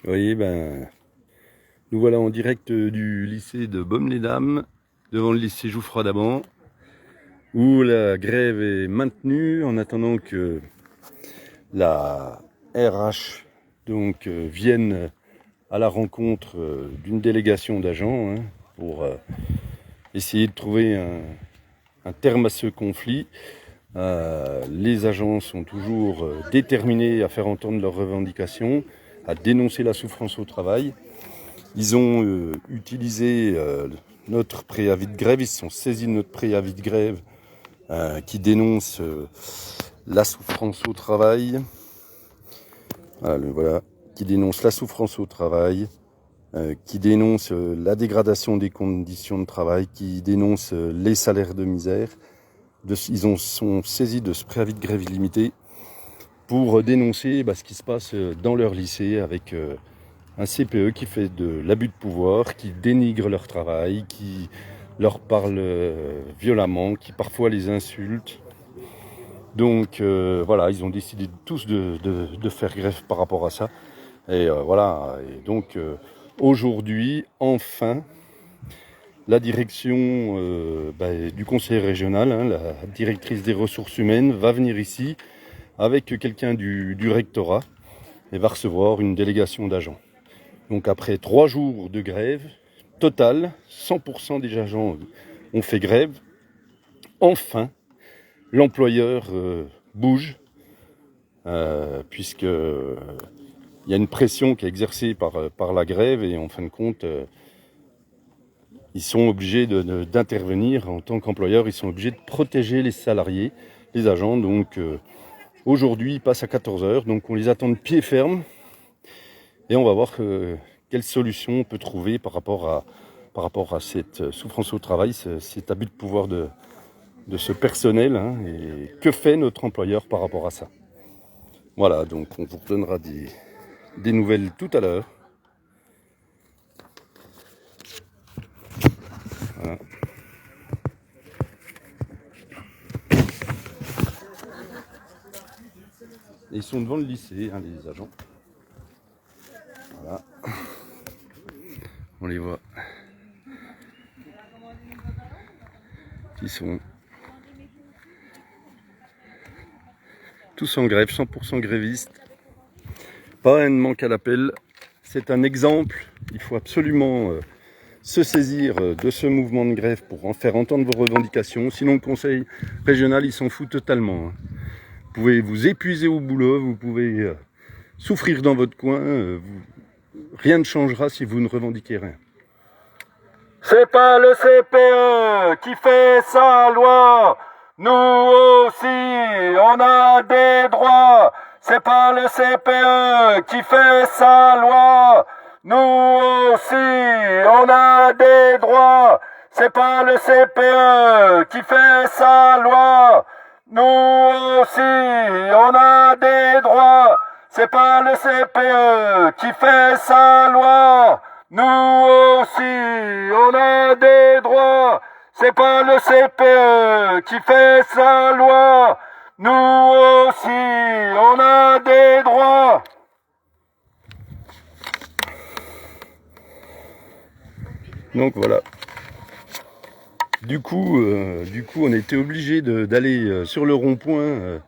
Vous voyez, nous voilà en direct du lycée de Baume-les-Dames, devant le lycée Jouffroy d'Aban, où la grève est maintenue en attendant que la RH vienne à la rencontre d'une délégation d'agents pour essayer de trouver un terme à ce conflit. Les agents sont toujours déterminés à faire entendre leurs revendications, à dénoncer la souffrance au travail. Ils ont utilisé notre préavis de grève, ils se sont saisis de notre préavis de grève qui dénonce la souffrance au travail. Voilà, qui dénonce la souffrance au travail, qui dénonce la dégradation des conditions de travail, qui dénonce les salaires de misère. Ils sont saisis de ce préavis de grève illimité pour dénoncer ce qui se passe dans leur lycée avec un CPE qui fait de l'abus de pouvoir, qui dénigre leur travail, qui leur parle violemment, qui parfois les insulte. Donc voilà, ils ont décidé tous de faire grève par rapport à ça. Et voilà, et donc aujourd'hui, enfin, la direction du conseil régional, la directrice des ressources humaines, va venir ici avec quelqu'un du rectorat et va recevoir une délégation d'agents. Donc après 3 jours de grève totale, 100% des agents ont fait grève. Enfin, l'employeur bouge, puisque il y a une pression qui est exercée par la grève et en fin de compte, ils sont obligés d'intervenir en tant qu'employeur, ils sont obligés de protéger les salariés, les agents. Donc aujourd'hui, ils passent à 14h, donc on les attend de pied ferme et on va voir quelle solution on peut trouver par rapport à cette souffrance au travail, cet abus de pouvoir de ce personnel, et que fait notre employeur par rapport à ça. Voilà, donc on vous redonnera des nouvelles tout à l'heure. Voilà. Et ils sont devant le lycée, les agents. Voilà. On les voit. Ils sont tous en grève, 100% grévistes. Pas un manque à l'appel. C'est un exemple. Il faut absolument se saisir de ce mouvement de grève pour en faire entendre vos revendications. Sinon, le conseil régional, il s'en fout totalement. Vous pouvez vous épuiser au boulot, vous pouvez souffrir dans votre coin. Rien ne changera si vous ne revendiquez rien. C'est pas le CPE qui fait sa loi. Nous aussi, on a des droits. C'est pas le CPE qui fait sa loi. Nous aussi, on a des droits. C'est pas le CPE qui fait sa loi. Nous aussi, on a des droits. C'est pas le CPE qui fait sa loi. Nous aussi, on a des droits. C'est pas le CPE qui fait sa loi. Nous aussi, on a des droits. Donc voilà. Du coup, on a été obligé d'aller sur le rond-point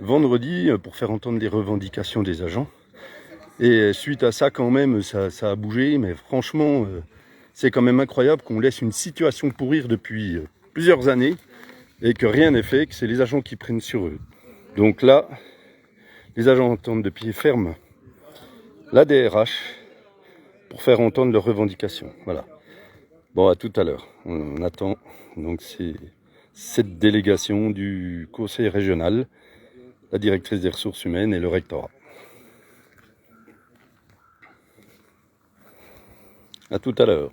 vendredi pour faire entendre les revendications des agents. Et suite à ça, quand même, ça a bougé. Mais franchement, c'est quand même incroyable qu'on laisse une situation pourrir depuis plusieurs années et que rien n'est fait, que c'est les agents qui prennent sur eux. Donc là, les agents entendent de pied ferme la DRH pour faire entendre leurs revendications. Voilà. Bon, à tout à l'heure. On attend. Donc c'est cette délégation du conseil régional, la directrice des ressources humaines et le rectorat. À tout à l'heure.